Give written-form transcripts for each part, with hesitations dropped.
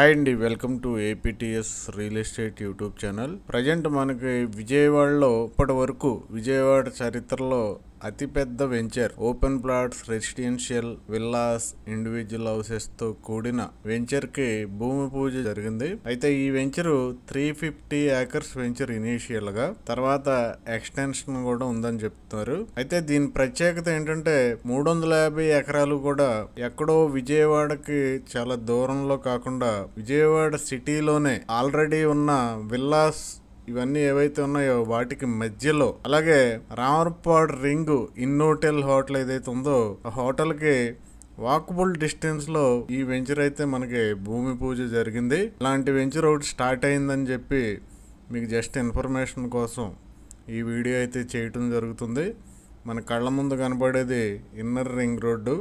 Hi అండి, welcome to APTS real estate YouTube channel. Present మనకి విజయవాడలో ఇప్పటి వరకు విజయవాడ చరిత్రలో అతిపెద్ద venture open plots, residential villas, individual houses తో కూడిన వెంచర్ కి భూమి పూజ జరిగింది. అయితే ఈ వెంచర్ 350 ఏకర్స్ వెంచర్ ఇనీషియల్ గా, తర్వాత ఎక్స్టెన్షన్ కూడా ఉందని చెప్తున్నారు. అయితే దీని ప్రత్యేకత ఏంటంటే 350 ఎకరాలు కూడా ఎక్కడో విజయవాడకి చాలా దూరంలో కాకుండా విజయవాడ సిటీలోనే ఆల్రెడీ ఉన్న విల్లాస్ ఇవన్నీ ఏవైతే ఉన్నాయో వాటికి మధ్యలో, అలాగే రామర్పాడ్ రింగ్ ఇన్నోటెల్ హోటల్ ఏదైతే ఉందో ఆ హోటల్ కి వాకబుల్ డిస్టెన్స్ లో ఈ వెంచర్ అయితే మనకి భూమి పూజ జరిగింది. ఇలాంటి వెంచర్ ఒకటి స్టార్ట్ అయిందని చెప్పి మీకు జస్ట్ ఇన్ఫర్మేషన్ కోసం ఈ వీడియో అయితే చేయటం జరుగుతుంది. మన కళ్ళ ముందు కనబడేది ఇన్నర్ రింగ్ రోడ్డు.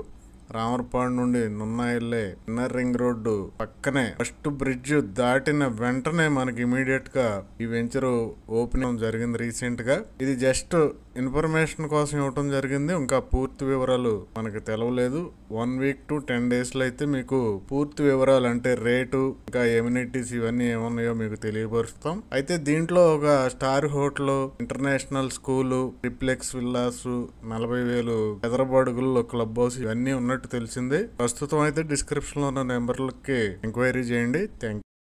రామర్పాడు నుండి నున్నా వెళ్ళే ఇన్నర్ రింగ్ రోడ్డు పక్కనే ఫస్ట్ బ్రిడ్జ్ దాటిన వెంటనే మనకి ఇమీడియట్ గా ఈ వెంచర్ ఓపెనింగ్ జరిగింది రీసెంట్ గా. ఇది జస్ట్ ఇన్ఫర్మేషన్ కోసం ఇవ్వటం జరిగింది. ఇంకా పూర్తి వివరాలు మనకి తెలవలేదు. 1 వీక్ to 10 days లో అయితే మీకు పూర్తి వివరాలు అంటే రేటు, ఇంకా ఎమ్యూనిటీస్ ఇవన్నీ ఏమున్నాయో మీకు తెలియపరుస్తాం. అయితే దీంట్లో ఒక star hotel, international school, triplex villas, 40,000 ఎదరబాడుగుల్లో క్లబ్ హౌస్ ఇవన్నీ ఉన్నట్టు తెలిసింది. ప్రస్తుతం అయితే డిస్క్రిప్షన్ లో ఉన్న నెంబర్లకి ఎంక్వైరీ చేయండి. Thank you.